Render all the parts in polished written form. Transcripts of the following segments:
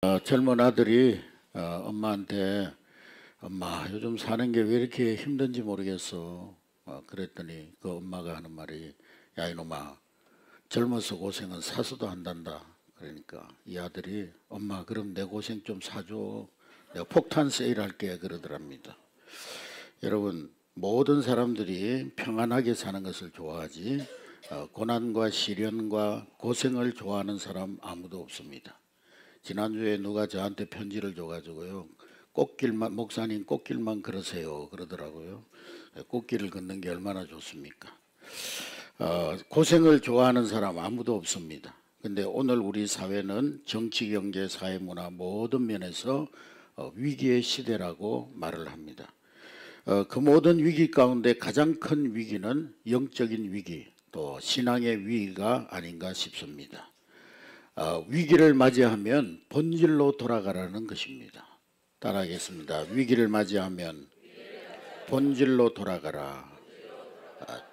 젊은 아들이 엄마한테 엄마 요즘 사는 게 왜 이렇게 힘든지 모르겠어. 그랬더니 그 엄마가 하는 말이 야 이놈아 젊어서 고생은 사서도 한단다. 그러니까 이 아들이 엄마 그럼 내 고생 좀 사줘. 내가 폭탄 세일할게 그러더랍니다. 여러분 모든 사람들이 평안하게 사는 것을 좋아하지 고난과 시련과 고생을 좋아하는 사람 아무도 없습니다. 지난주에 누가 저한테 편지를 줘가지고요. 꽃길만 목사님 꽃길만 걸으세요 그러더라고요. 꽃길을 걷는 게 얼마나 좋습니까? 고생을 좋아하는 사람 아무도 없습니다. 근데 오늘 우리 사회는 정치, 경제, 사회, 문화 모든 면에서 위기의 시대라고 말을 합니다. 그 모든 위기 가운데 가장 큰 위기는 영적인 위기, 또 신앙의 위기가 아닌가 싶습니다. 위기를 맞이하면 본질로 돌아가라는 것입니다. 따라하겠습니다. 위기를 맞이하면 본질로 돌아가라.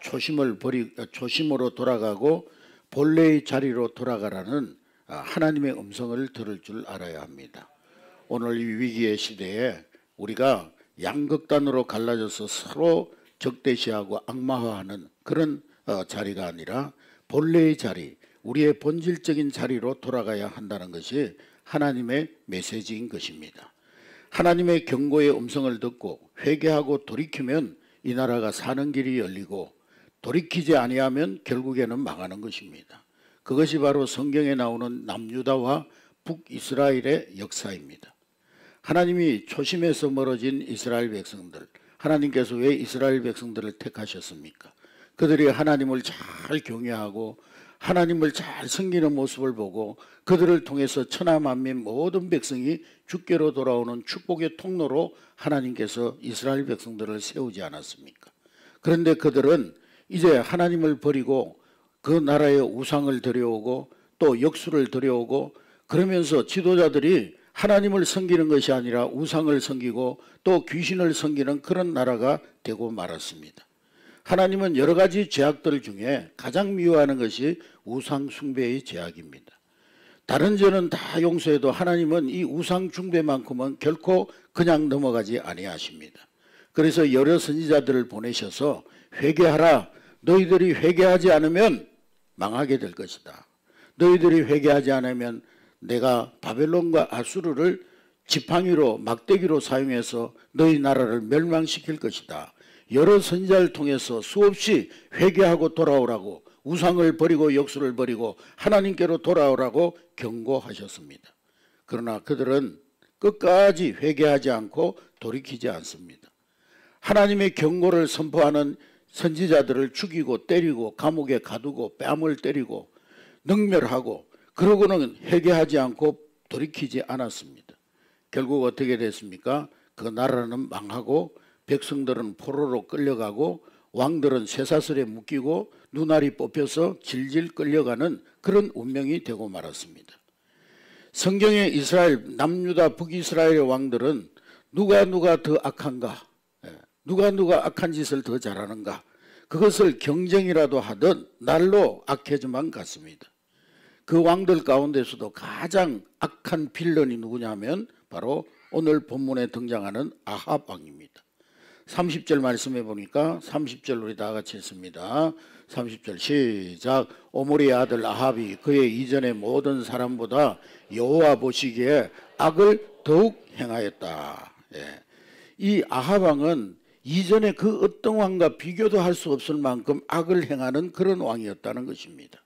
초심으로 돌아가고 본래의 자리로 돌아가라는 하나님의 음성을 들을 줄 알아야 합니다. 오늘 이 위기의 시대에 우리가 양극단으로 갈라져서 서로 적대시하고 악마화하는 그런 자리가 아니라 본래의 자리, 우리의 본질적인 자리로 돌아가야 한다는 것이 하나님의 메시지인 것입니다. 하나님의 경고의 음성을 듣고 회개하고 돌이키면 이 나라가 사는 길이 열리고 돌이키지 아니하면 결국에는 망하는 것입니다. 그것이 바로 성경에 나오는 남유다와 북이스라엘의 역사입니다. 하나님이 초심에서 멀어진 이스라엘 백성들, 하나님께서 왜 이스라엘 백성들을 택하셨습니까? 그들이 하나님을 잘 경외하고 하나님을 잘 섬기는 모습을 보고 그들을 통해서 천하 만민 모든 백성이 주께로 돌아오는 축복의 통로로 하나님께서 이스라엘 백성들을 세우지 않았습니까? 그런데 그들은 이제 하나님을 버리고 그 나라의 우상을 들여오고 또 역수를 들여오고 그러면서 지도자들이 하나님을 섬기는 것이 아니라 우상을 섬기고 또 귀신을 섬기는 그런 나라가 되고 말았습니다. 하나님은 여러 가지 죄악들 중에 가장 미워하는 것이 우상 숭배의 죄악입니다. 다른 죄는 다 용서해도 하나님은 이 우상 숭배만큼은 결코 그냥 넘어가지 아니하십니다. 그래서 여러 선지자들을 보내셔서 회개하라. 너희들이 회개하지 않으면 망하게 될 것이다. 너희들이 회개하지 않으면 내가 바벨론과 아수르를 지팡이로 막대기로 사용해서 너희 나라를 멸망시킬 것이다. 여러 선지자를 통해서 수없이 회개하고 돌아오라고 우상을 버리고 역수를 버리고 하나님께로 돌아오라고 경고하셨습니다. 그러나 그들은 끝까지 회개하지 않고 돌이키지 않습니다. 하나님의 경고를 선포하는 선지자들을 죽이고 때리고 감옥에 가두고 뺨을 때리고 능멸하고 그러고는 회개하지 않고 돌이키지 않았습니다. 결국 어떻게 됐습니까? 그 나라는 망하고 백성들은 포로로 끌려가고 왕들은 쇠사슬에 묶이고 눈알이 뽑혀서 질질 끌려가는 그런 운명이 되고 말았습니다. 성경의 이스라엘 남유다 북이스라엘의 왕들은 누가 더 악한가, 누가 악한 짓을 더 잘하는가, 그것을 경쟁이라도 하듯 날로 악해져만 갔습니다. 그 왕들 가운데서도 가장 악한 빌런이 누구냐면 바로 오늘 본문에 등장하는 아합 왕입니다. 30절 말씀해 보니까 30절 우리 다 같이 했습니다. 30절 시작. 오므리의 아들 아합이 그의 이전의 모든 사람보다 여호와 보시기에 악을 더욱 행하였다. 이 아합 왕은 이전에 그 어떤 왕과 비교도 할 수 없을 만큼 악을 행하는 그런 왕이었다는 것입니다.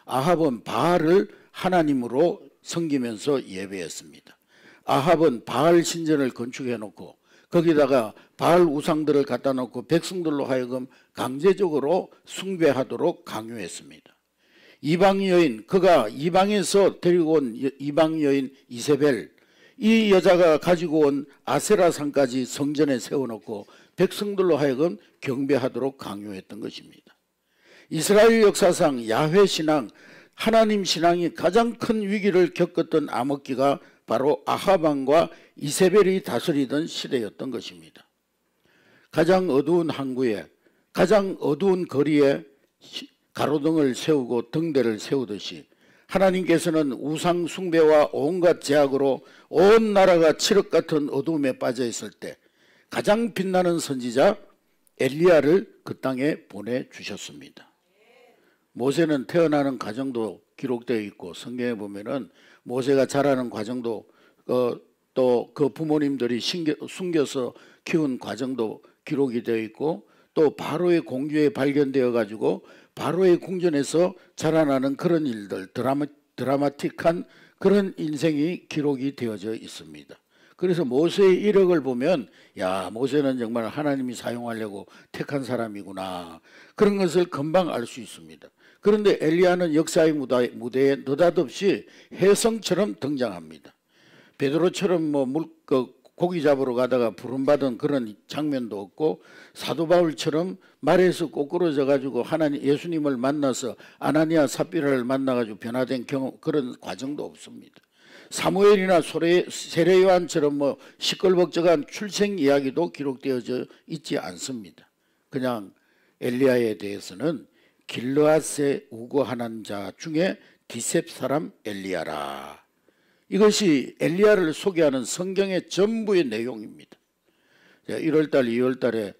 아합은 바알을 하나님으로 섬기면서 예배했습니다. 아합은 바알 신전을 건축해 놓고 거기다가 바알 우상들을 갖다 놓고 백성들로 하여금 강제적으로 숭배하도록 강요했습니다. 이방 여인, 그가 이방에서 데리고 온 이방 여인 이세벨, 이 여자가 가지고 온 아세라상까지 성전에 세워놓고 백성들로 하여금 경배하도록 강요했던 것입니다. 이스라엘 역사상 야훼 신앙, 하나님 신앙이 가장 큰 위기를 겪었던 암흑기가 바로 아합 왕과 이세벨이 다스리던 시대였던 것입니다. 가장 어두운 항구에, 가장 어두운 거리에 가로등을 세우고 등대를 세우듯이 하나님께서는 우상 숭배와 온갖 제약으로 온 나라가 칠흑 같은 어두움에 빠져 있을 때 가장 빛나는 선지자 엘리야를 그 땅에 보내주셨습니다. 모세는 태어나는 과정도 기록되어 있고, 성경에 보면은 모세가 자라는 과정도 또 그 부모님들이 숨겨서 키운 과정도 기록이 되어 있고, 또 바로의 공주에 발견되어 가지고 바로의 궁전에서 자라나는 그런 일들, 드라마틱한 그런 인생이 기록이 되어져 있습니다. 그래서 모세의 이력을 보면, 야, 모세는 정말 하나님이 사용하려고 택한 사람이구나, 그런 것을 금방 알 수 있습니다. 그런데 엘리야는 역사의 무대에 느닷없이 혜성처럼 등장합니다. 베드로처럼 고기 잡으러 가다가 부름받은 그런 장면도 없고, 사도 바울처럼 말에서 꼬꾸러져 가지고 예수님을 만나서 아나니아 삽비라를 만나 가지고 변화된 그런 과정도 없습니다. 사무엘이나 세례 요한처럼 시끌벅적한 출생 이야기도 기록되어져 있지 않습니다. 그냥 엘리야에 대해서는 길르앗에 우거하는 자 중에 디셉 사람 엘리야라, 이것이 엘리야를 소개하는 성경의 전부의 내용입니다. 1월달, 2월달에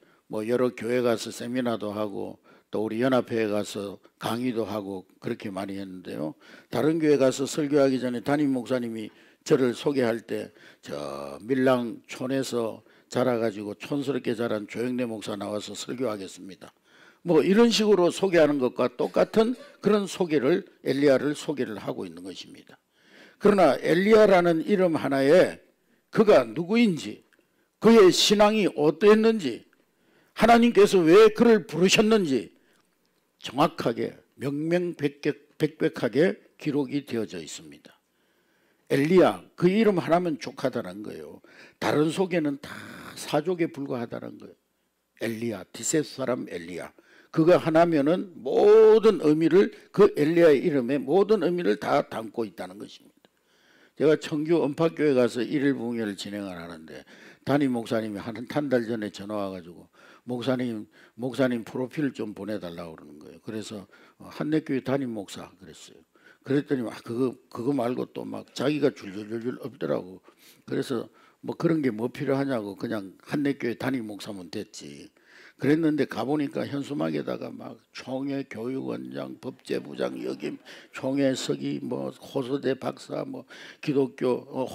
여러 교회 가서 세미나도 하고, 또 우리 연합회에 가서 강의도 하고 그렇게 많이 했는데요. 다른 교회 가서 설교하기 전에 담임 목사님이 저를 소개할 때, 저 밀랑촌에서 자라가지고 촌스럽게 자란 조영래 목사 나와서 설교하겠습니다, 이런 식으로 소개하는 것과 똑같은 그런 엘리야를 소개를 하고 있는 것입니다. 그러나 엘리야라는 이름 하나에 그가 누구인지, 그의 신앙이 어떠했는지, 하나님께서 왜 그를 부르셨는지 정확하게 명명백백하게 기록이 되어져 있습니다. 엘리야, 그 이름 하나면 족하다는 거예요. 다른 소개는 다 사족에 불과하다는 거예요. 엘리야, 디셉 사람 엘리야, 그가 하나면은 모든 의미를, 그 엘리야의 이름에 모든 의미를 다 담고 있다는 것입니다. 제가 청주 언파교회 가서 일일 부흥회를 진행을 하는데 담임 목사님이 한 달 전에 전화 와가지고 목사님 프로필 좀 보내달라고 그러는 거예요. 그래서 한내교회 담임 목사 그랬어요. 그랬더니 그거 말고 또 자기가 줄줄줄 없더라고. 그래서 그런 게 필요하냐고, 그냥 한내교회 담임 목사면 됐지. 그랬는데 가보니까 현수막에다가 총회 교육원장, 법제부장 역임, 총회 서기, 호서대 박사, 기독교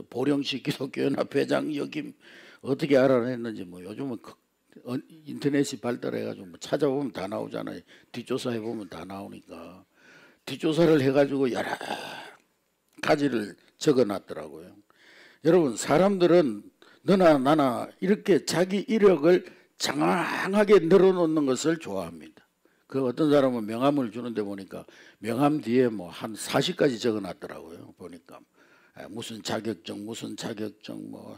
보령시 기독교연합회장 역임, 어떻게 알아냈는지 요즘은 인터넷이 발달해가지고 찾아보면 다 나오잖아요. 뒷조사해보면 다 나오니까 뒷조사를 해가지고 여러 가지를 적어놨더라고요. 여러분, 사람들은 너나 나나 이렇게 자기 이력을 장황하게 늘어놓는 것을 좋아합니다. 그 어떤 사람은 명함을 주는데 보니까 명함 뒤에 한 40가지 적어놨더라고요. 보니까 무슨 자격증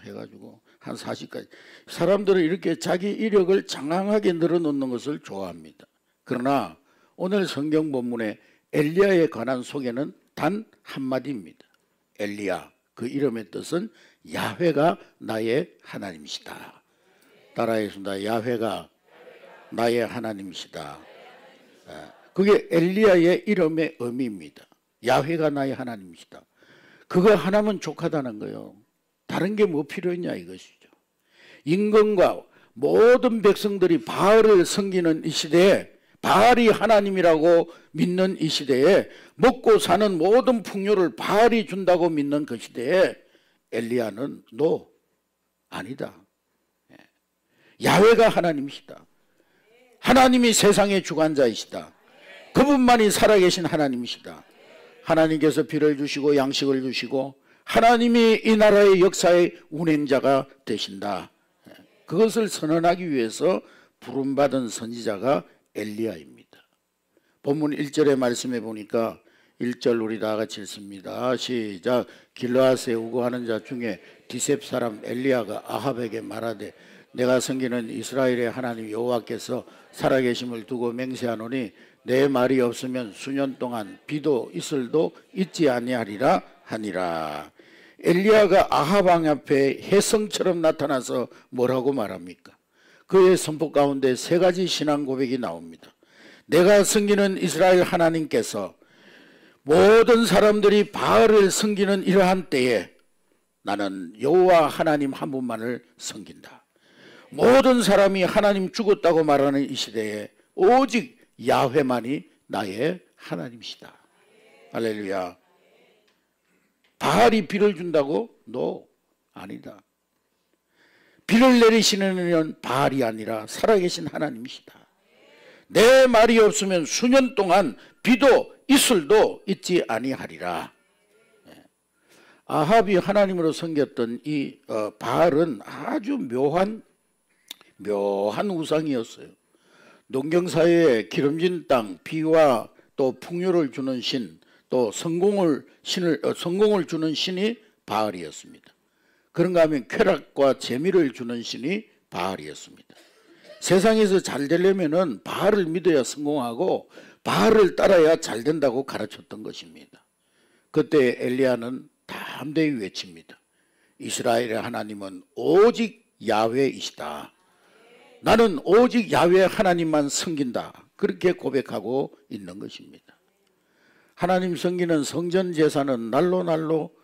해가지고 한 40가지. 사람들은 이렇게 자기 이력을 장황하게 늘어놓는 것을 좋아합니다. 그러나 오늘 성경 본문의 엘리야에 관한 소개는 단 한마디입니다. 엘리야, 그 이름의 뜻은 야훼가 나의 하나님이시다. 따라하겠습니다. 야훼가 나의 하나님이시다. 그게 엘리야의 이름의 의미입니다. 야훼가 나의 하나님이시다. 그거 하나면 족하다는 거예요. 다른 게 필요했냐 이것이죠. 임금과 모든 백성들이 바알을 섬기는 이 시대에, 바알이 하나님이라고 믿는 이 시대에, 먹고 사는 모든 풍요를 바알이 준다고 믿는 그 시대에 엘리야는 아니다. 야훼가 하나님이시다. 하나님이 세상의 주관자이시다. 그분만이 살아계신 하나님이시다. 하나님께서 비를 주시고 양식을 주시고 하나님이 이 나라의 역사의 운행자가 되신다. 그것을 선언하기 위해서 부름받은 선지자가 엘리야입니다. 본문 1절의 말씀에 보니까 1절 우리 다 같이 읽습니다. 시작. 길르앗에 우거하는 자 중에 디셉 사람 엘리야가 아합에게 말하되 내가 섬기는 이스라엘의 하나님 여호와께서 살아계심을 두고 맹세하노니 내 말이 없으면 수년 동안 비도 이슬도 있지 아니하리라 하니라. 엘리야가 아합 왕 앞에 혜성처럼 나타나서 뭐라고 말합니까? 그의 선포 가운데 3가지 신앙 고백이 나옵니다. 내가 섬기는 이스라엘 하나님께서 모든 사람들이 바알을 섬기는 이러한 때에 나는 여호와 하나님 한 분만을 섬긴다. 모든 사람이 하나님 죽었다고 말하는 이 시대에 오직 야훼만이 나의 하나님이시다. 할렐루야. 바알이 비를 준다고? No, 아니다. 비를 내리시는 이는 바알이 아니라 살아계신 하나님이시다. 내 말이 없으면 수년 동안 비도 이슬도 있지 아니하리라. 아합이 하나님으로 섬겼던 이 바알은 아주 묘한 우상이었어요. 농경사회에 기름진 땅, 비와 또 풍요를 주는 신, 또 성공을 주는 신이 바알이었습니다. 그런가 하면 쾌락과 재미를 주는 신이 바알이었습니다. 세상에서 잘 되려면은 바알을 믿어야 성공하고 바알을 따라야 잘 된다고 가르쳤던 것입니다. 그때 엘리야는 담대히 외칩니다. 이스라엘의 하나님은 오직 야훼이시다. 나는 오직 야훼 하나님만 섬긴다. 그렇게 고백하고 있는 것입니다. 하나님 섬기는 성전 제사는 날로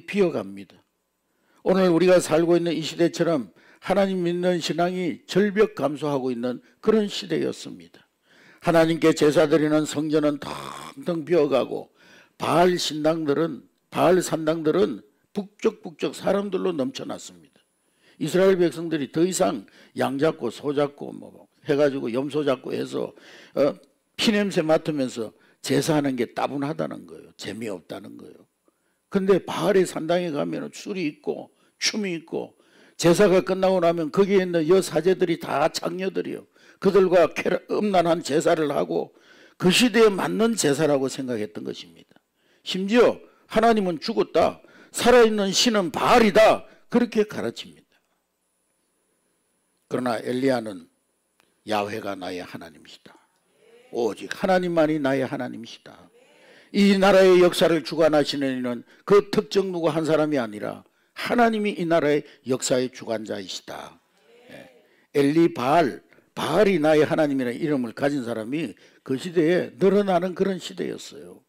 비어갑니다. 오늘 우리가 살고 있는 이 시대처럼 하나님 믿는 신앙이 절벽 감소하고 있는 그런 시대였습니다. 하나님께 제사 드리는 성전은 텅텅 비어가고 바알 산당들은 북적북적 사람들로 넘쳐났습니다. 이스라엘 백성들이 더 이상 양 잡고 소 잡고 뭐 해가지고 염소 잡고 해서 피냄새 맡으면서 제사하는 게 따분하다는 거예요. 재미없다는 거예요. 근데 바알의 산당에 가면 술이 있고 춤이 있고 제사가 끝나고 나면 거기에 있는 여사제들이 다 장녀들이요. 그들과 음란한 제사를 하고 그 시대에 맞는 제사라고 생각했던 것입니다. 심지어 하나님은 죽었다. 살아있는 신은 바알이다. 그렇게 가르칩니다. 그러나 엘리야는 야훼가 나의 하나님이시다. 오직 하나님만이 나의 하나님이시다. 이 나라의 역사를 주관하시는 이는 그 특정 누구 한 사람이 아니라 하나님이 이 나라의 역사의 주관자이시다. 바알이 나의 하나님이라는 이름을 가진 사람이 그 시대에 늘어나는 그런 시대였어요.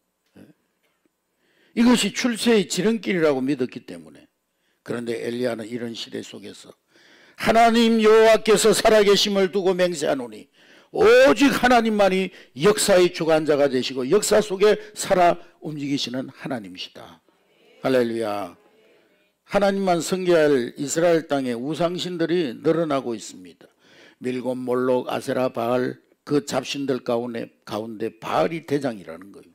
이것이 출세의 지름길이라고 믿었기 때문에. 그런데 엘리야는 이런 시대 속에서 하나님 여호와께서 살아계심을 두고 맹세하노니 오직 하나님만이 역사의 주관자가 되시고 역사 속에 살아 움직이시는 하나님이시다. 할렐루야. 하나님만 섬겨야 할 이스라엘 땅에 우상신들이 늘어나고 있습니다. 밀곰, 몰록, 아세라, 바알, 그 잡신들 가운데 바알이 대장이라는 거예요.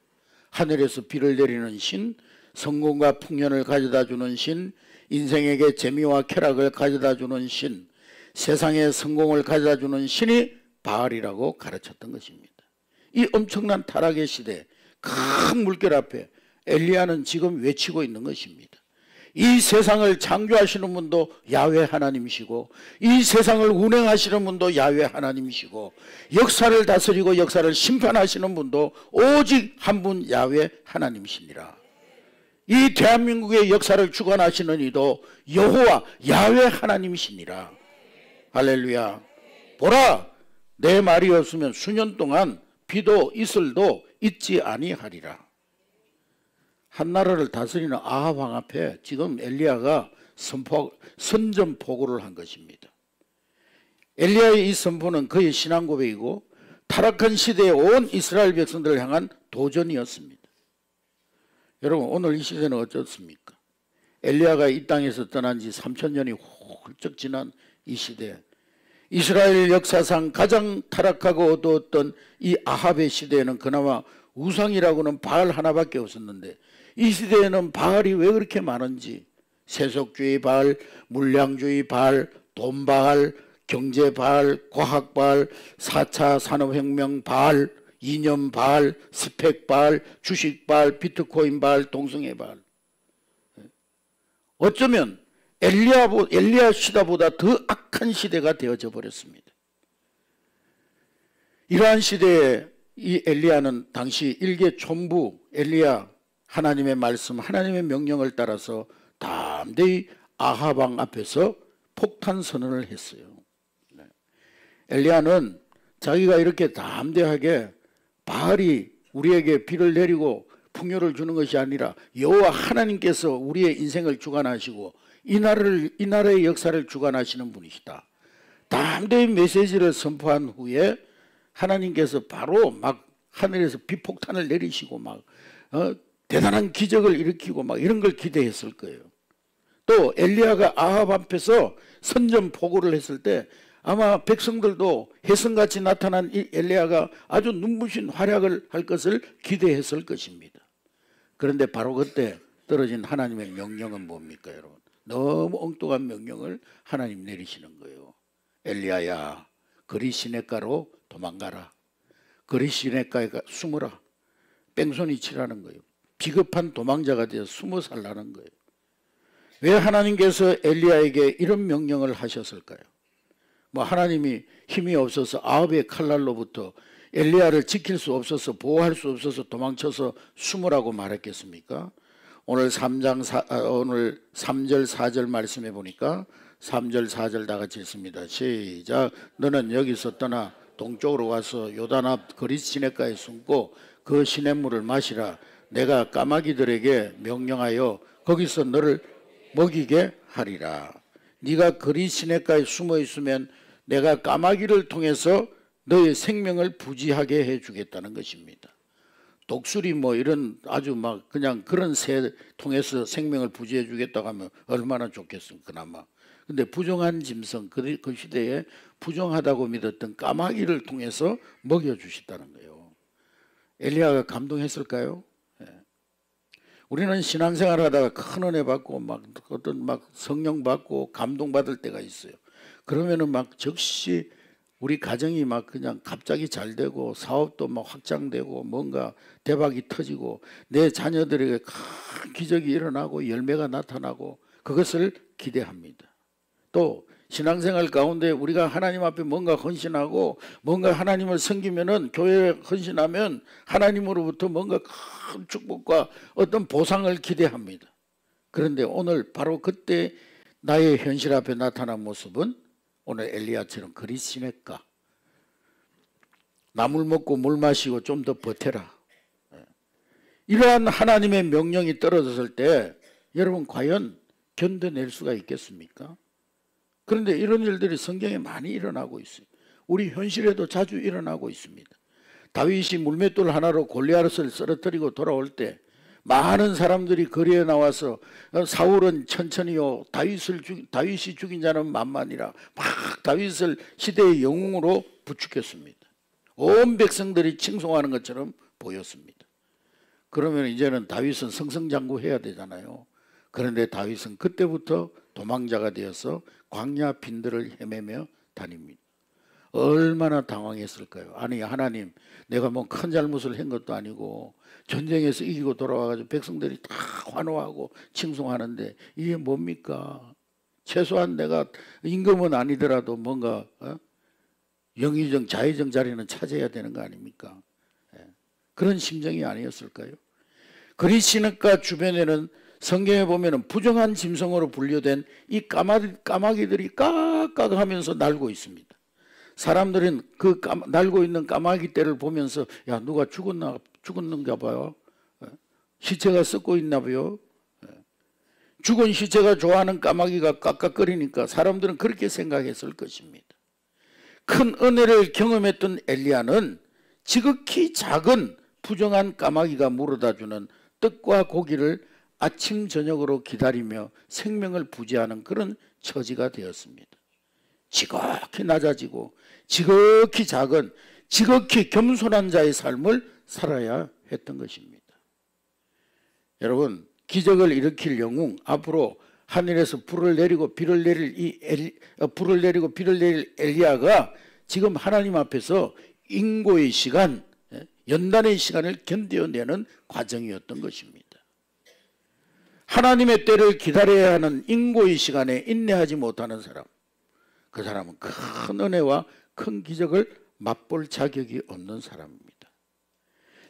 하늘에서 비를 내리는 신, 성공과 풍년을 가져다주는 신, 인생에게 재미와 쾌락을 가져다주는 신, 세상의 성공을 가져다주는 신이 바알이라고 가르쳤던 것입니다. 이 엄청난 타락의 시대, 큰 물결 앞에 엘리야는 지금 외치고 있는 것입니다. 이 세상을 창조하시는 분도 야훼 하나님이시고 이 세상을 운행하시는 분도 야훼 하나님이시고 역사를 다스리고 역사를 심판하시는 분도 오직 한 분 야훼 하나님이시니라. 이 대한민국의 역사를 주관하시는 이도 여호와 야훼 하나님이시니라. 할렐루야. 보라, 내 말이 없으면 수년 동안 비도 이슬도 있지 아니하리라. 한 나라를 다스리는 아합 왕 앞에 지금 엘리야가 선전포고를 한 것입니다. 엘리야의 이 선포는 그의 신앙 고백이고 타락한 시대에 온 이스라엘 백성들을 향한 도전이었습니다. 여러분, 오늘 이 시대는 어떻습니까? 엘리야가 이 땅에서 떠난 지 3000년이 훌쩍 지난 이 시대, 이스라엘 역사상 가장 타락하고 어두웠던 이 아합의 시대에는 그나마 우상이라고는 바알 하나밖에 없었는데 이 시대에는 바알이 왜 그렇게 많은지, 세속주의 바알, 물량주의 바알, 돈 바알, 경제 바알, 과학 바알, 4차 산업혁명 바알, 이념 바알, 스펙 바알, 주식 바알, 비트코인 바알, 동성애 바알. 어쩌면 엘리야 시대보다 더 악한 시대가 되어져 버렸습니다. 이러한 시대에 이 엘리야는 당시 일개 촌부 엘리야, 하나님의 말씀, 하나님의 명령을 따라서 담대히 아합 왕 앞에서 폭탄 선언을 했어요. 엘리야는 자기가 이렇게 담대하게 바알이 우리에게 비를 내리고 풍요를 주는 것이 아니라 여호와 하나님께서 우리의 인생을 주관하시고 이 나라의 역사를 주관하시는 분이시다. 담대히 메시지를 선포한 후에 하나님께서 바로 막 하늘에서 비폭탄을 내리시고 막 대단한 기적을 일으키고 막 이런 걸 기대했을 거예요. 또 엘리야가 아합 앞에서 선전포고를 했을 때 아마 백성들도 혜성같이 나타난 이 엘리야가 아주 눈부신 활약을 할 것을 기대했을 것입니다. 그런데 바로 그때 떨어진 하나님의 명령은 뭡니까, 여러분? 너무 엉뚱한 명령을 하나님 내리시는 거예요. 엘리야야, 그리 시냇가로 도망가라. 그리 시냇가에 숨어라. 뺑소니 치라는 거예요. 비겁한 도망자가 되어 숨어 살라는 거예요. 왜 하나님께서 엘리야에게 이런 명령을 하셨을까요? 뭐 하나님이 힘이 없어서 아합의 칼날로부터 엘리야를 지킬 수 없어서 보호할 수 없어서 도망쳐서 숨으라고 말했겠습니까? 오늘 3절 4절 말씀해 보니까 3절 4절 다 같이 읽습니다. 시작. 너는 여기서 떠나 동쪽으로 가서 요단 앞 그릿 시냇가에 숨고 그 시냇물을 마시라. 내가 까마귀들에게 명령하여 거기서 너를 먹이게 하리라. 네가 그릿 시냇가에 숨어 있으면 내가 까마귀를 통해서 너의 생명을 부지하게 해주겠다는 것입니다. 독수리 뭐 이런 아주 막 그냥 그런 새 통해서 생명을 부지해 주겠다고 하면 얼마나 좋겠습니까, 그나마. 근데 부정한 짐승, 그 시대에 부정하다고 믿었던 까마귀를 통해서 먹여주시다는 거예요. 엘리야가 감동했을까요? 예. 우리는 신앙생활 하다가 큰 은혜 받고 막 어떤 막 성령 받고 감동받을 때가 있어요. 그러면은 막 즉시 우리 가정이 막 그냥 갑자기 잘 되고 사업도 막 확장되고 뭔가 대박이 터지고 내 자녀들에게 큰 기적이 일어나고 열매가 나타나고 그것을 기대합니다. 또 신앙생활 가운데 우리가 하나님 앞에 뭔가 헌신하고 뭔가 하나님을 섬기면은 교회에 헌신하면 하나님으로부터 뭔가 큰 축복과 어떤 보상을 기대합니다. 그런데 오늘 바로 그때 나의 현실 앞에 나타난 모습은 오늘 엘리야처럼 그리 시냇가 나물 먹고 물 마시고 좀 더 버텨라. 이러한 하나님의 명령이 떨어졌을 때 여러분 과연 견뎌낼 수가 있겠습니까? 그런데 이런 일들이 성경에 많이 일어나고 있어요. 우리 현실에도 자주 일어나고 있습니다. 다윗이 물맷돌 하나로 골리앗을 쓰러뜨리고 돌아올 때 많은 사람들이 거리에 나와서 사울은 천천히요 다윗이 죽인 자는 만만이라 막 다윗을 시대의 영웅으로 부축했습니다. 온 백성들이 칭송하는 것처럼 보였습니다. 그러면 이제는 다윗은 승승장구해야 되잖아요. 그런데 다윗은 그때부터 도망자가 되어서 광야 빈들을 헤매며 다닙니다. 얼마나 당황했을까요? 아니 하나님, 내가 뭐 큰 잘못을 한 것도 아니고 전쟁에서 이기고 돌아와가지고 백성들이 다 환호하고 칭송하는데 이게 뭡니까? 최소한 내가 임금은 아니더라도 뭔가 영의정 자의정 자리는 차지해야 되는 거 아닙니까? 그런 심정이 아니었을까요? 그리 시냇가 주변에는 성경에 보면 부정한 짐승으로 분류된 이 까마귀들이 까까까 하면서 날고 있습니다. 사람들은 그 날고 있는 까마귀 떼를 보면서 야 누가 죽었는가 봐요. 시체가 썩고 있나 봐요. 죽은 시체가 좋아하는 까마귀가 깍깍거리니까 사람들은 그렇게 생각했을 것입니다. 큰 은혜를 경험했던 엘리야는 지극히 작은 부정한 까마귀가 물어다주는 떡과 고기를 아침 저녁으로 기다리며 생명을 부지하는 그런 처지가 되었습니다. 지극히 낮아지고 지극히 작은 지극히 겸손한 자의 삶을 살아야 했던 것입니다. 여러분, 기적을 일으킬 영웅, 앞으로 하늘에서 불을 내리고 비를 내릴 엘리야가 지금 하나님 앞에서 인고의 시간, 연단의 시간을 견뎌내는 과정이었던 것입니다. 하나님의 때를 기다려야 하는 인고의 시간에 인내하지 못하는 사람, 그 사람은 큰 은혜와 큰 기적을 맛볼 자격이 없는 사람입니다.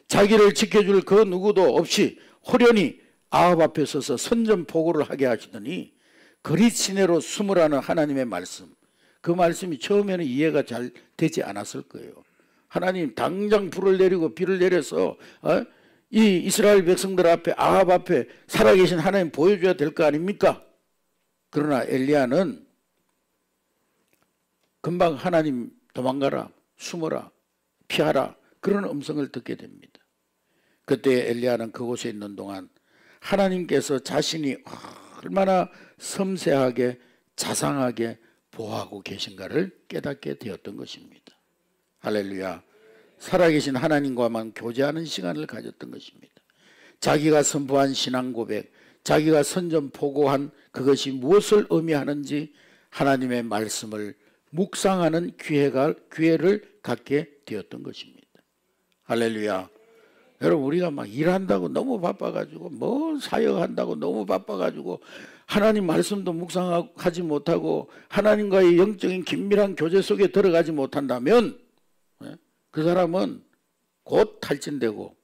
자기를 지켜줄 그 누구도 없이 호련히 아합 앞에 서서 선전포고를 하게 하시더니 그릿 시내로 숨으라는 하나님의 말씀, 그 말씀이 처음에는 이해가 잘 되지 않았을 거예요. 하나님 당장 불을 내리고 비를 내려서 이 이스라엘 백성들 앞에 아합 앞에 살아계신 하나님 보여줘야 될 거 아닙니까? 그러나 엘리야는 금방 하나님 도망가라, 숨어라, 피하라 그런 음성을 듣게 됩니다. 그때 엘리야는 그곳에 있는 동안 하나님께서 자신이 얼마나 섬세하게 자상하게 보호하고 계신가를 깨닫게 되었던 것입니다. 할렐루야. 살아계신 하나님과만 교제하는 시간을 가졌던 것입니다. 자기가 선포한 신앙 고백, 자기가 선전포고한 그것이 무엇을 의미하는지 하나님의 말씀을 묵상하는 기회를 갖게 되었던 것입니다. 할렐루야. 여러분, 우리가 막 일한다고 너무 바빠가지고 뭐 사역한다고 너무 바빠가지고 하나님 말씀도 묵상하지 못하고 하나님과의 영적인 긴밀한 교제 속에 들어가지 못한다면 그 사람은 곧 탈진되고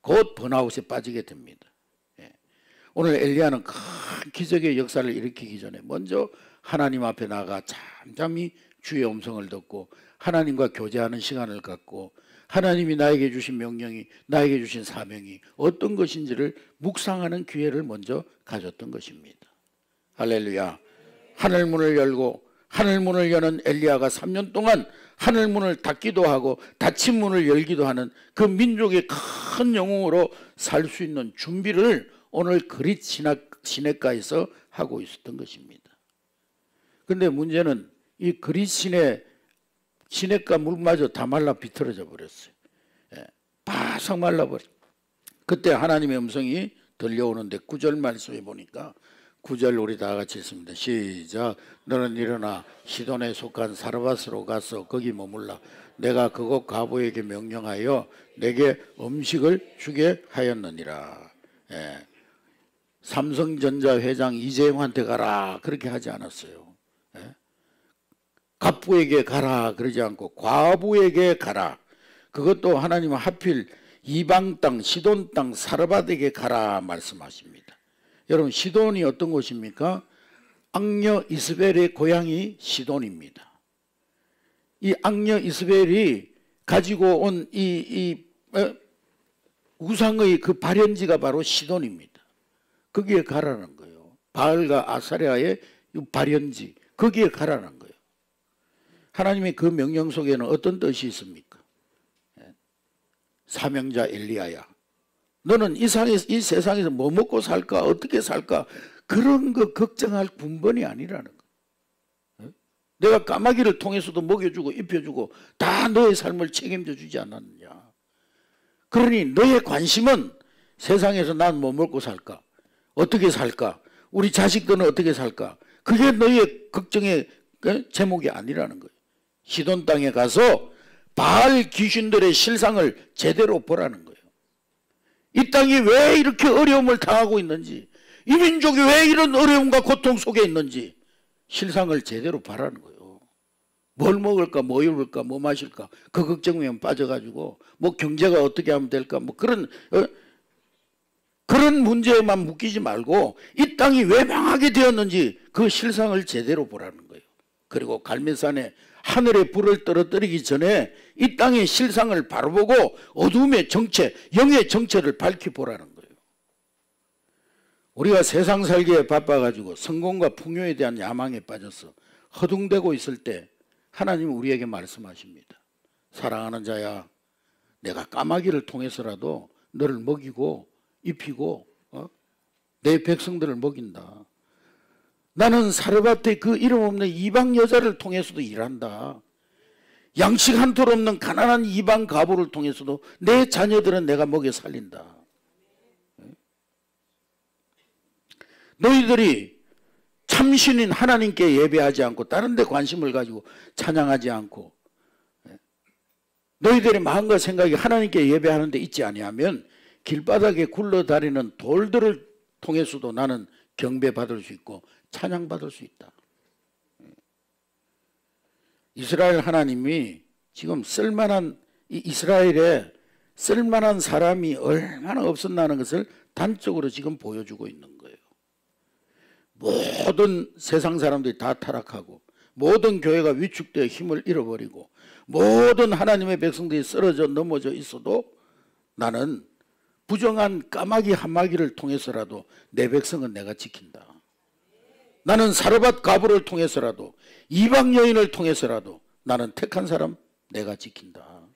곧 번아웃에 빠지게 됩니다. 오늘 엘리야는 큰 기적의 역사를 일으키기 전에 먼저 하나님 앞에 나가 잠잠히 주의 음성을 듣고 하나님과 교제하는 시간을 갖고 하나님이 나에게 주신 명령이, 나에게 주신 사명이 어떤 것인지를 묵상하는 기회를 먼저 가졌던 것입니다. 할렐루야. 하늘문을 열고 하늘문을 여는 엘리야가 3년 동안 하늘문을 닫기도 하고 닫힌 문을 열기도 하는 그 민족의 큰 영웅으로 살 수 있는 준비를 오늘 그릿 시내가에서 하고 있었던 것입니다. 그런데 문제는 이 그릿 시내가 물마저 다 말라 비틀어져 버렸어요. 바싹 말라버려. 그때 하나님의 음성이 들려오는데 9절 말씀에 보니까 9절 우리 다 같이 읽습니다. 시작. 너는 일어나 시돈에 속한 사르밧으로 가서 거기 머물라. 내가 그곳 과부에게 명령하여 내게 음식을 주게 하였느니라. 삼성전자 회장 이재용한테 가라 그렇게 하지 않았어요. 갑부에게 가라 그러지 않고 과부에게 가라. 그것도 하나님은 하필 이방 땅 시돈 땅 사르밧에게 가라 말씀하십니다. 여러분, 시돈이 어떤 곳입니까? 악녀 이스벨의 고향이 시돈입니다. 이 악녀 이스벨이 가지고 온 이 우상의 그 발현지가 바로 시돈입니다. 거기에 가라는 거예요. 바알과 아사랴의 발현지, 거기에 가라는 거예요. 하나님의 그 명령 속에는 어떤 뜻이 있습니까? 사명자 엘리야야, 너는 이 세상에서 뭐 먹고 살까, 어떻게 살까, 그런 거 걱정할 군번이 아니라는 거예요. 내가 까마귀를 통해서도 먹여주고 입혀주고 다 너의 삶을 책임져 주지 않았느냐. 그러니 너의 관심은 세상에서 난 뭐 먹고 살까, 어떻게 살까, 우리 자식들은 어떻게 살까, 그게 너의 걱정의 제목이 아니라는 거예요. 시돈 땅에 가서 바알 귀신들의 실상을 제대로 보라는 거예요. 이 땅이 왜 이렇게 어려움을 당하고 있는지, 이 민족이 왜 이런 어려움과 고통 속에 있는지 실상을 제대로 봐라는 거예요. 뭘 먹을까, 뭐 입을까, 뭐 마실까, 그 걱정에 빠져가지고 뭐 경제가 어떻게 하면 될까, 뭐 그런 문제에만 묶이지 말고 이 땅이 왜 망하게 되었는지 그 실상을 제대로 보라는 거예요. 그리고 갈멜산에 하늘의 불을 떨어뜨리기 전에 이 땅의 실상을 바로 보고 어둠의 정체, 영의 정체를 밝혀보라는 거예요. 우리가 세상 살기에 바빠가지고 성공과 풍요에 대한 야망에 빠져서 허둥대고 있을 때 하나님은 우리에게 말씀하십니다. 사랑하는 자야, 내가 까마귀를 통해서라도 너를 먹이고 입히고 내 백성들을 먹인다. 나는 사르밧의 그 이름 없는 이방 여자를 통해서도 일한다. 양식 한 톨 없는 가난한 이방 가부를 통해서도 내 자녀들은 내가 먹여 살린다. 너희들이 참신인 하나님께 예배하지 않고 다른 데 관심을 가지고 찬양하지 않고 너희들의 마음과 생각이 하나님께 예배하는 데 있지 아니하면 길바닥에 굴러다니는 돌들을 통해서도 나는 경배받을 수 있고 찬양받을 수 있다. 이스라엘 하나님이 지금 이스라엘에 쓸만한 사람이 얼마나 없었나는 것을 단적으로 지금 보여주고 있는 거예요. 모든 세상 사람들이 다 타락하고 모든 교회가 위축되어 힘을 잃어버리고 모든 하나님의 백성들이 쓰러져 넘어져 있어도 나는 부정한 까마귀 한 마귀를 통해서라도 내 백성은 내가 지킨다. 나는 사르밧 가부를 통해서라도 이방 여인을 통해서라도 나는 택한 사람 내가 지킨다.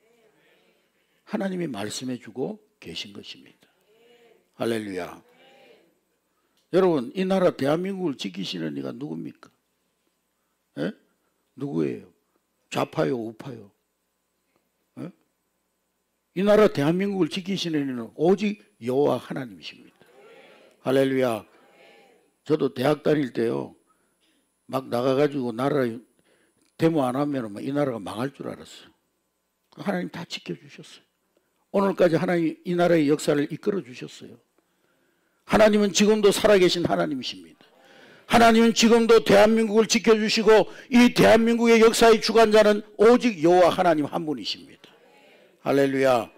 하나님이 말씀해 주고 계신 것입니다. 할렐루야. 여러분, 이 나라 대한민국을 지키시는 이가 누굽니까? 에? 누구예요? 좌파요, 우파요? 에? 이 나라 대한민국을 지키시는 이는 오직 여호와 하나님이십니다. 할렐루야. 저도 대학 다닐 때요, 막 나가가지고 나라 데모 안 하면 이 나라가 망할 줄 알았어요. 하나님 다 지켜주셨어요. 오늘까지 하나님 이 나라의 역사를 이끌어 주셨어요. 하나님은 지금도 살아계신 하나님이십니다. 하나님은 지금도 대한민국을 지켜주시고 이 대한민국의 역사의 주관자는 오직 여호와 하나님 한 분이십니다. 할렐루야.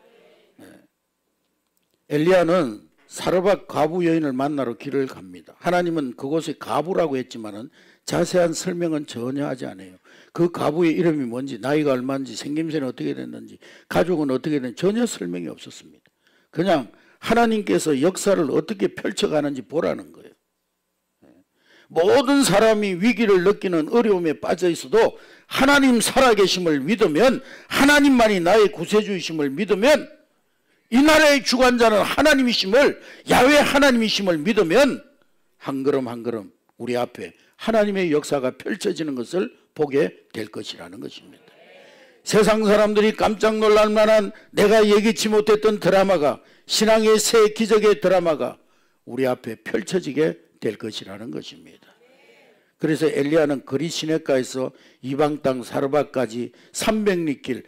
엘리야는 사르밧 가부 여인을 만나러 길을 갑니다. 하나님은 그곳에 가부라고 했지만은 자세한 설명은 전혀 하지 않아요. 그 가부의 이름이 뭔지, 나이가 얼마인지, 생김새는 어떻게 됐는지, 가족은 어떻게 됐는지 전혀 설명이 없었습니다. 그냥 하나님께서 역사를 어떻게 펼쳐가는지 보라는 거예요. 모든 사람이 위기를 느끼는 어려움에 빠져 있어도 하나님 살아계심을 믿으면, 하나님만이 나의 구세주이심을 믿으면, 이 나라의 주관자는 하나님이심을, 야훼 하나님이심을 믿으면 한 걸음 한 걸음 우리 앞에 하나님의 역사가 펼쳐지는 것을 보게 될 것이라는 것입니다. 세상 사람들이 깜짝 놀랄 만한 내가 예기치 못했던 드라마가, 신앙의 새 기적의 드라마가 우리 앞에 펼쳐지게 될 것이라는 것입니다. 그래서 엘리야는 거리 시내가에서 이방 땅 사르밧까지 300리 길,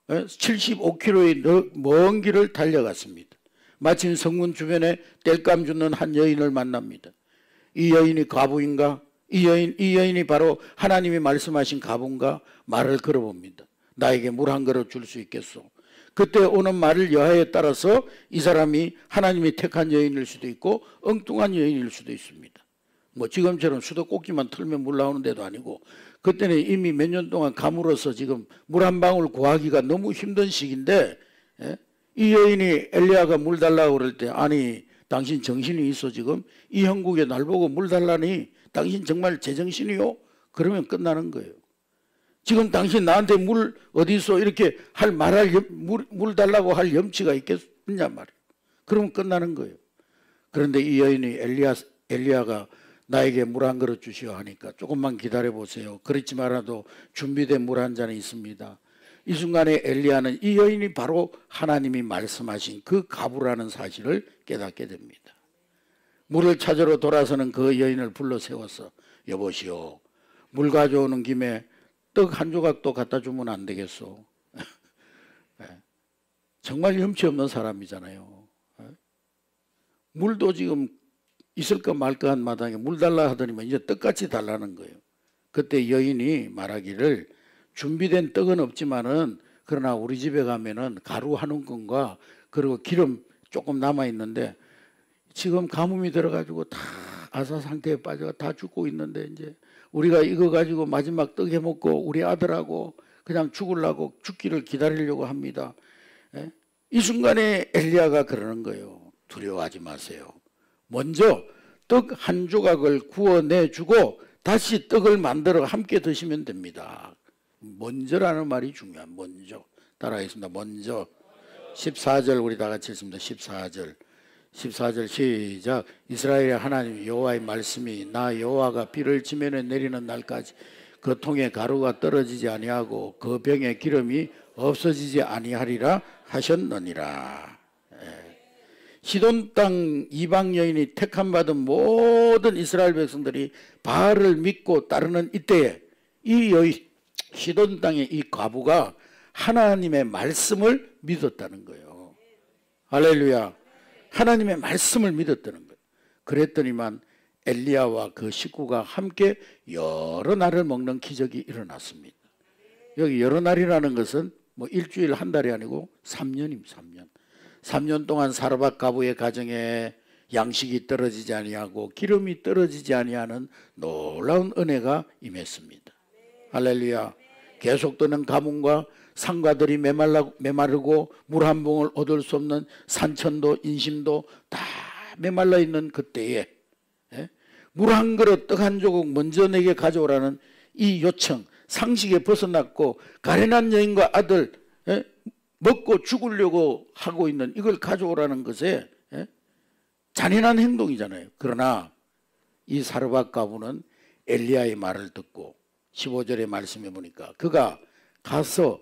75km의 먼 길을 달려갔습니다. 마침 성문 주변에 땔감 줍는 한 여인을 만납니다. 이 여인이 가부인가? 이 여인이 바로 하나님이 말씀하신 가부인가? 말을 걸어봅니다. 나에게 물 한 그릇 줄 수 있겠소? 그때 오는 말을 여하에 따라서 이 사람이 하나님이 택한 여인일 수도 있고 엉뚱한 여인일 수도 있습니다. 뭐 지금처럼 수도꼭지만 틀면 물 나오는 데도 아니고, 그때는 이미 몇 년 동안 가물어서 지금 물 한 방울 구하기가 너무 힘든 시기인데, 이 여인이 엘리야가 물 달라고 그럴 때, 아니 당신 정신이 있어? 지금 이 형국에 날 보고 물 달라니 당신 정말 제정신이요? 그러면 끝나는 거예요. 지금 당신 나한테 물 어디서 이렇게 물 달라고 할 염치가 있겠냐 말이에요. 그러면 끝나는 거예요. 그런데 이 여인이 엘리야가 나에게 물 한 그릇 주시오 하니까 조금만 기다려 보세요. 그렇지 말아도 준비된 물 한 잔이 있습니다. 이 순간에 엘리야는 이 여인이 바로 하나님이 말씀하신 그 가부라는 사실을 깨닫게 됩니다. 물을 찾으러 돌아서는 그 여인을 불러 세워서, 여보시오, 물 가져오는 김에 떡 한 조각도 갖다 주면 안 되겠소? 정말 염치 없는 사람이잖아요. 물도 지금 있을까 말까 한 마당에 물 달라 하더니만 이제 떡같이 달라는 거예요. 그때 여인이 말하기를, 준비된 떡은 없지만은 그러나 우리 집에 가면은 가루 한 움큼과 그리고 기름 조금 남아 있는데 지금 가뭄이 들어가지고 다 아사 상태에 빠져 다 죽고 있는데, 이제 우리가 이거 가지고 마지막 떡 해 먹고 우리 아들하고 그냥 죽기를 기다리려고 합니다. 이 순간에 엘리야가 그러는 거예요. 두려워하지 마세요. 먼저 떡 한 조각을 구워내주고 다시 떡을 만들어 함께 드시면 됩니다. 먼저라는 말이 중요한, 먼저. 따라하겠습니다. 먼저. 14절 우리 다 같이 읽습니다. 14절 시작. 이스라엘의 하나님 여호와의 말씀이 나 여호와가 비를 지면에 내리는 날까지 그 통에 가루가 떨어지지 아니하고 그 병에 기름이 없어지지 아니하리라 하셨느니라. 시돈 땅 이방 여인이 택함 받은 모든 이스라엘 백성들이 바알을 믿고 따르는 이때에 이 여인, 시돈 땅의 이 과부가 하나님의 말씀을 믿었다는 거예요. 할렐루야. 하나님의 말씀을 믿었다는 거예요. 그랬더니만 엘리야와 그 식구가 함께 여러 날을 먹는 기적이 일어났습니다. 여기 여러 날이라는 것은 뭐 일주일 한 달이 아니고 3년입니다. 3년. 3년 동안 사르밧 가부의 가정에 양식이 떨어지지 아니하고 기름이 떨어지지 아니하는 놀라운 은혜가 임했습니다. 할렐루야. 계속되는 가뭄과 상가들이 메마르고 물 한 봉을 얻을 수 없는 산천도 인심도 다 메말라 있는 그때에 물 한 그릇 떡 한 조각 먼저 내게 가져오라는 이 요청, 상식에 벗어났고 가련한 여인과 아들 먹고 죽으려고 하고 있는 이걸 가져오라는 것에 잔인한 행동이잖아요. 그러나 이 사르밧 과부는 엘리야의 말을 듣고 15절의 말씀해 보니까 그가 가서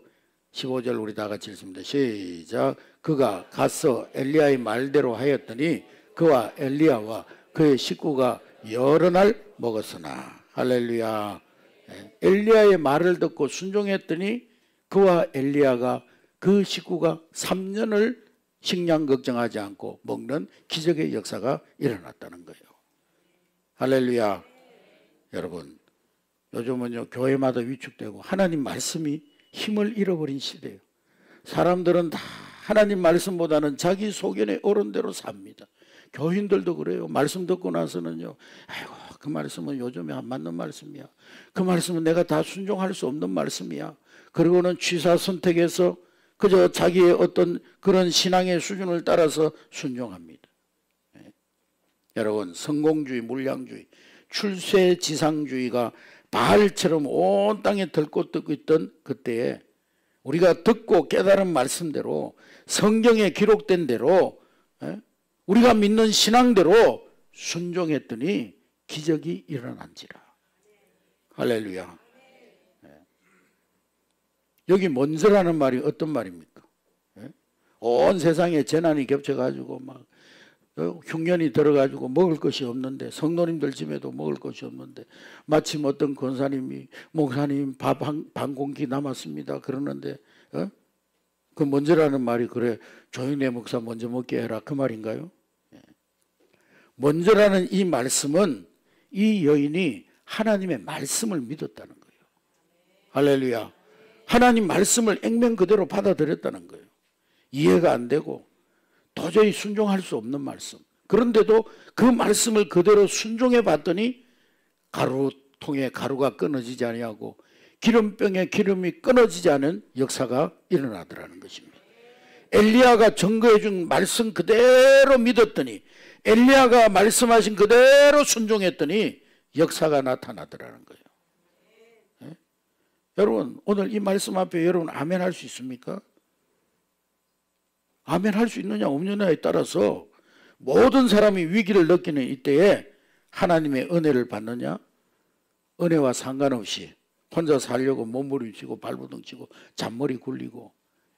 15절 우리 다 같이 읽습니다. 시작. 그가 가서 엘리야의 말대로 하였더니 그와 엘리야와 그의 식구가 여러 날 먹었으나 할렐루야. 엘리야의 말을 듣고 순종했더니 그와 엘리야가 그 식구가 3년을 식량 걱정하지 않고 먹는 기적의 역사가 일어났다는 거예요. 할렐루야. 여러분 요즘은요 교회마다 위축되고 하나님 말씀이 힘을 잃어버린 시대예요. 사람들은 다 하나님 말씀보다는 자기 소견에 옳은 대로 삽니다. 교인들도 그래요. 말씀 듣고 나서는요, 아이고 그 말씀은 요즘에 안 맞는 말씀이야. 그 말씀은 내가 다 순종할 수 없는 말씀이야. 그리고는 취사 선택해서 그저 자기의 어떤 그런 신앙의 수준을 따라서 순종합니다. 여러분 성공주의, 물량주의, 출세지상주의가 바알처럼 온 땅에 들꽃 있던 그때에 우리가 듣고 깨달은 말씀대로 성경에 기록된 대로 우리가 믿는 신앙대로 순종했더니 기적이 일어난지라. 할렐루야. 여기 먼저라는 말이 어떤 말입니까? 온 세상에 재난이 겹쳐가지고 막 흉년이 들어가지고 먹을 것이 없는데 성도님들 집에도 먹을 것이 없는데 마침 어떤 권사님이 목사님 밥 반 공기 남았습니다 그러는데 그 먼저라는 말이 그래 조용히 목사 먼저 먹게 해라 그 말인가요? 먼저라는 이 말씀은 이 여인이 하나님의 말씀을 믿었다는 거예요. 할렐루야. 하나님 말씀을 액면 그대로 받아들였다는 거예요. 이해가 안 되고 도저히 순종할 수 없는 말씀. 그런데도 그 말씀을 그대로 순종해 봤더니 가루통에 가루가 끊어지지 아니하고 기름병에 기름이 끊어지지 않은 역사가 일어나더라는 것입니다. 엘리야가 증거해 준 말씀 그대로 믿었더니 엘리야가 말씀하신 그대로 순종했더니 역사가 나타나더라는 거예요. 네? 여러분 오늘 이 말씀 앞에 여러분 아멘 할 수 있습니까? 아멘 할 수 있느냐 없느냐에 따라서 모든 사람이 위기를 느끼는 이때에 하나님의 은혜를 받느냐 은혜와 상관없이 혼자 살려고 몸부림치고 발부둥치고 잔머리 굴리고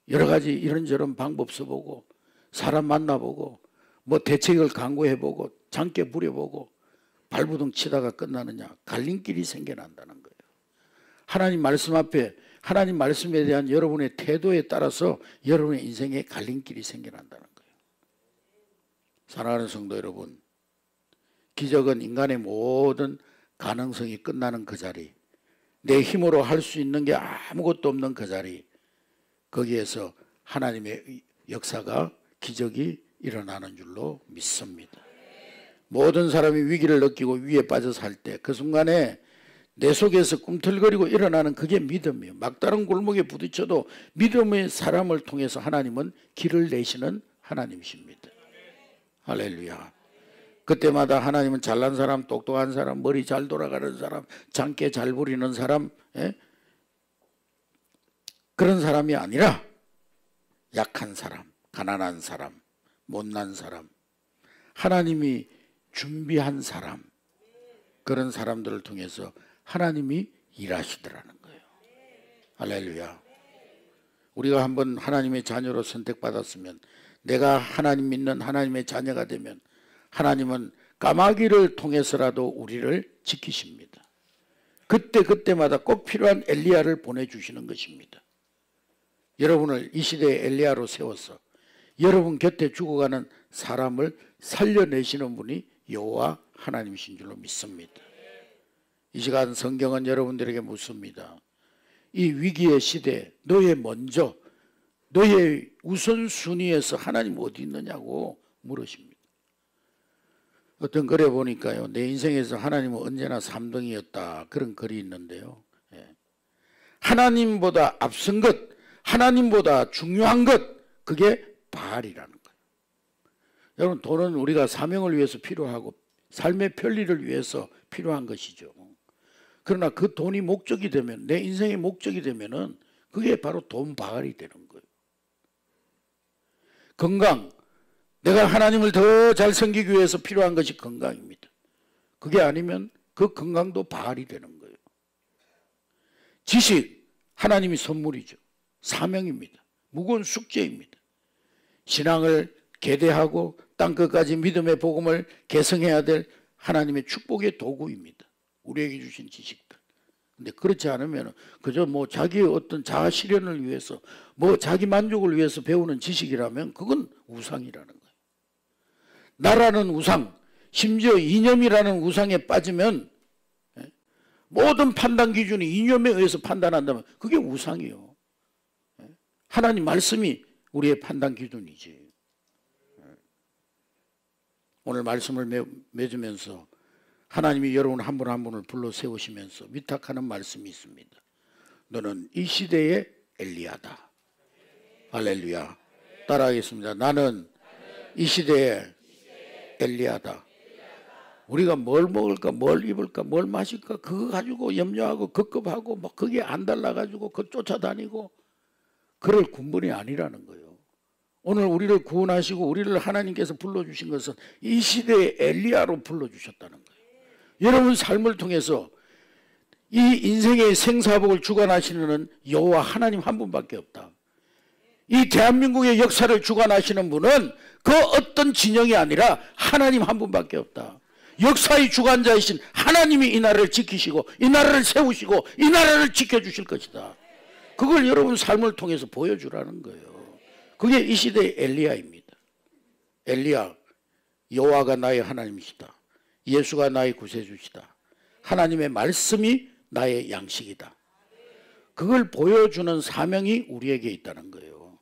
여러 가지 이런저런 방법 써보고 사람 만나보고 뭐 대책을 강구해보고 장깨 부려보고 발부둥치다가 끝나느냐 갈림길이 생겨난다는 거예요. 하나님 말씀 앞에 하나님 말씀에 대한 여러분의 태도에 따라서 여러분의 인생에 갈림길이 생겨난다는 거예요. 사랑하는 성도 여러분, 기적은 인간의 모든 가능성이 끝나는 그 자리, 내 힘으로 할 수 있는 게 아무것도 없는 그 자리, 거기에서 하나님의 역사가 기적이 일어나는 줄로 믿습니다. 모든 사람이 위기를 느끼고 위에 빠져 살 때 그 순간에 내 속에서 꿈틀거리고 일어나는 그게 믿음이에요. 막다른 골목에 부딪혀도 믿음의 사람을 통해서 하나님은 길을 내시는 하나님이십니다. 할렐루야. 그때마다 하나님은 잘난 사람, 똑똑한 사람, 머리 잘 돌아가는 사람, 장깨 잘 부리는 사람, 그런 사람이 아니라 약한 사람, 가난한 사람, 못난 사람, 하나님이 준비한 사람, 그런 사람들을 통해서 하나님이 일하시더라는 거예요. 할렐루야. 우리가 한번 하나님의 자녀로 선택받았으면, 내가 하나님 믿는 하나님의 자녀가 되면 하나님은 까마귀를 통해서라도 우리를 지키십니다. 그때마다 꼭 필요한 엘리야를 보내주시는 것입니다. 여러분을 이 시대의 엘리야로 세워서 여러분 곁에 죽어가는 사람을 살려내시는 분이 여호와 하나님이신 줄로 믿습니다. 이 시간 성경은 여러분들에게 묻습니다. 이 위기의 시대 너의 먼저 너의 우선순위에서 하나님 어디 있느냐고 물으십니다. 어떤 글에 보니까요, 내 인생에서 하나님은 언제나 3등이었다 그런 글이 있는데요, 하나님보다 앞선 것, 하나님보다 중요한 것, 그게 바알이라는 거예요. 여러분, 돈은 우리가 사명을 위해서 필요하고 삶의 편리를 위해서 필요한 것이죠. 그러나 그 돈이 목적이 되면, 내 인생의 목적이 되면은 그게 바로 돈 바알이 되는 거예요. 건강, 내가 하나님을 더 잘 섬기기 위해서 필요한 것이 건강입니다. 그게 아니면 그 건강도 바알이 되는 거예요. 지식, 하나님이 선물이죠. 사명입니다. 무거운 숙제입니다. 신앙을 계대하고 땅끝까지 믿음의 복음을 계승해야 될 하나님의 축복의 도구입니다. 우리에게 주신 지식들. 근데 그렇지 않으면 그저 뭐 자기의 어떤 자아 실현을 위해서, 뭐 자기 만족을 위해서 배우는 지식이라면 그건 우상이라는 거예요. 나라는 우상, 심지어 이념이라는 우상에 빠지면 모든 판단 기준이 이념에 의해서 판단한다면 그게 우상이에요. 하나님 말씀이 우리의 판단 기준이지. 오늘 말씀을 맺으면서 하나님이 여러분 한 분 한 분을 불러 세우시면서 위탁하는 말씀이 있습니다. 너는 이 시대의 엘리야다. 할렐루야. 따라하겠습니다. 나는 이 시대의 엘리야다. 우리가 뭘 먹을까, 뭘 입을까, 뭘 마실까, 그거 가지고 염려하고 급급하고 막 그게 안 달라가지고 그 쫓아다니고 그럴 군번이 아니라는 거예요. 오늘 우리를 구원하시고 우리를 하나님께서 불러주신 것은 이 시대의 엘리야로 불러주셨다는 거예요. 여러분 삶을 통해서 이 인생의 생사복을 주관하시는 여호와 하나님 한 분밖에 없다. 이 대한민국의 역사를 주관하시는 분은 그 어떤 진영이 아니라 하나님 한 분밖에 없다. 역사의 주관자이신 하나님이 이 나라를 지키시고 이 나라를 세우시고 이 나라를 지켜주실 것이다. 그걸 여러분 삶을 통해서 보여주라는 거예요. 그게 이 시대의 엘리야입니다. 엘리야, 여호와가 나의 하나님이시다. 예수가 나의 구세주시다. 하나님의 말씀이 나의 양식이다. 그걸 보여주는 사명이 우리에게 있다는 거예요.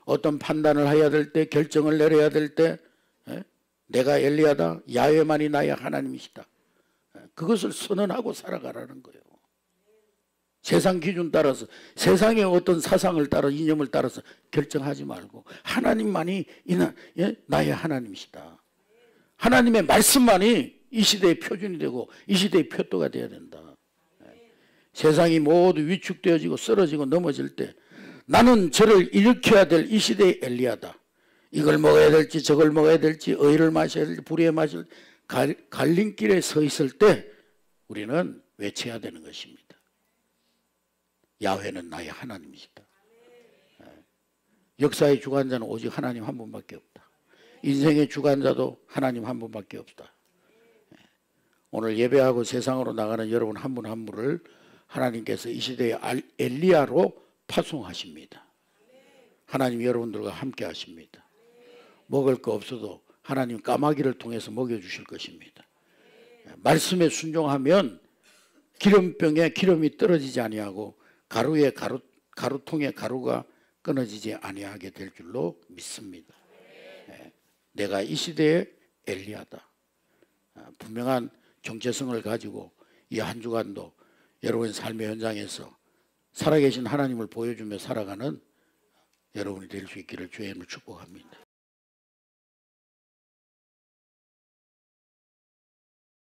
어떤 판단을 해야 될 때, 결정을 내려야 될 때, 내가 엘리야다, 야훼만이 나의 하나님이시다. 그것을 선언하고 살아가라는 거예요. 세상 기준 따라서, 세상의 어떤 사상을 따라, 이념을 따라서 결정하지 말고 하나님만이 나의 하나님이시다. 하나님의 말씀만이 이 시대의 표준이 되고 이 시대의 표도가 되어야 된다. 세상이 모두 위축되어지고 쓰러지고 넘어질 때 나는 저를 일으켜야 될 이 시대의 엘리야다. 이걸 먹어야 될지 저걸 먹어야 될지 의를 마셔야 될지 불의에 마셔야 될지 갈림길에 서 있을 때 우리는 외쳐야 되는 것입니다. 야훼는 나의 하나님이시다. 역사의 주관자는 오직 하나님 한 분밖에 없다. 인생의 주관자도 하나님 한 분밖에 없다. 오늘 예배하고 세상으로 나가는 여러분 한 분 한 분을 하나님께서 이 시대의 엘리야로 파송하십니다. 하나님 여러분들과 함께 하십니다. 먹을 거 없어도 하나님 까마귀를 통해서 먹여주실 것입니다. 말씀에 순종하면 기름병에 기름이 떨어지지 아니하고 가루에 가루통에 가루가 끊어지지 아니하게 될 줄로 믿습니다. 내가 이 시대의 엘리야다. 분명한 정체성을 가지고 이 한 주간도 여러분의 삶의 현장에서 살아계신 하나님을 보여주며 살아가는 여러분이 될 수 있기를 주의 이름으로 축복합니다.